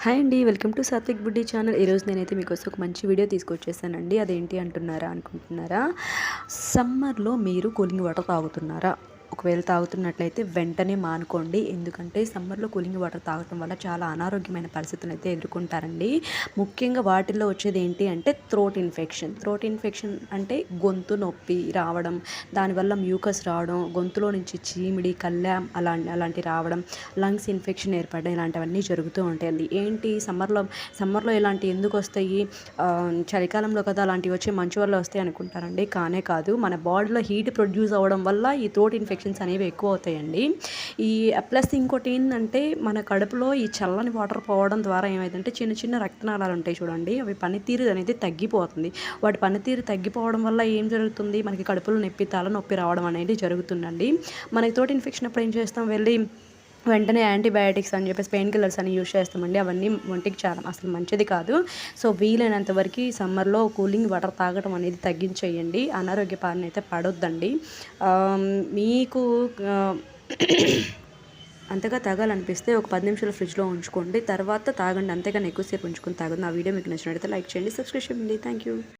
Hi అండి, welcome to Satvik బుడ్డి channel. ఈరోజు నేనైతే మీకోసం ఒక మంచి వీడియో తీసుకొచ్చేసానండి. అదేంటి అనుకుంటున్నారా? సమ్మర్లో మీరు కూలింగ్ వాటర్ తాగుతున్నారా? ఒకవేళ తాగుతున్నట్లయితే వెంటనే మానుకోండి. ఎందుకంటే సమ్మర్లో కూలింగ్ వాటర్ తాగటం వల్ల చాలా అనారోగ్యమైన పరిస్థితులు అయితే ఎదుర్కొంటారండి. ముఖ్యంగా వాటిల్లో వచ్చేది ఏంటి అంటే థ్రోట్ ఇన్ఫెక్షన్ అంటే గొంతు నొప్పి రావడం, దానివల్ల మ్యూకస్ రావడం, గొంతులో నుంచి చీమిడి కళ్ళాం అలాంటి రావడం, లంగ్స్ ఇన్ఫెక్షన్ ఏర్పడడం, ఇలాంటివన్నీ జరుగుతూ ఉంటాయండి. ఏంటి సమ్మర్లో ఇలాంటివి ఎందుకు వస్తాయి? చలికాలంలో కదా అలాంటివి వచ్చి మంచు వల్ల వస్తాయి అనుకుంటారండి. కానే కాదు, మన బాడీలో హీట్ ప్రొడ్యూస్ అవ్వడం వల్ల ఈ థ్రోట్ ఇన్ఫెక్షన్స్ అనేవి ఎక్కువ అవుతాయండి. ఈ ప్లస్ ఇంకోటి ఏంటంటే, మన కడుపులో ఈ చల్లని వాటర్ పోవడం ద్వారా ఏమైందంటే చిన్న చిన్న రక్తనాళాలు ఉంటాయి చూడండి, అవి పనితీరు అనేది తగ్గిపోతుంది. వాటి పనితీరు తగ్గిపోవడం వల్ల ఏం జరుగుతుంది, మనకి కడుపులో నొప్పి తలనొప్పి రావడం అనేది జరుగుతుందండి. మనకి థ్రోట్ ఇన్ఫెక్షన్ అప్పుడు ఏం చేస్తాం, వెళ్ళి వెంటనే యాంటీబయాటిక్స్ అని చెప్పేసి పెయిన్ కిల్లర్స్ అని యూజ్ చేస్తామండి. అవన్నీ ఒంటికి చాలా అసలు మంచిది కాదు. సో వీలైనంత వరకు సమ్మర్లో కూలింగ్ వాటర్ తాగడం అనేది తగ్గించేయండి. అనారోగ్య బారిన అయితే పడొద్దండి. మీకు అంతగా తాగాలనిపిస్తే ఒక 10 నిమిషాలు ఫ్రిడ్జ్లో ఉంచుకోండి, తర్వాత తాగండి. అంతేగాని ఎక్కువసేపు ఉంచుకొని తాగదు. నా వీడియో మీకు నచ్చినట్లయితే లైక్ చేయండి, సబ్స్క్రైబ్ చేయండి. Thank you.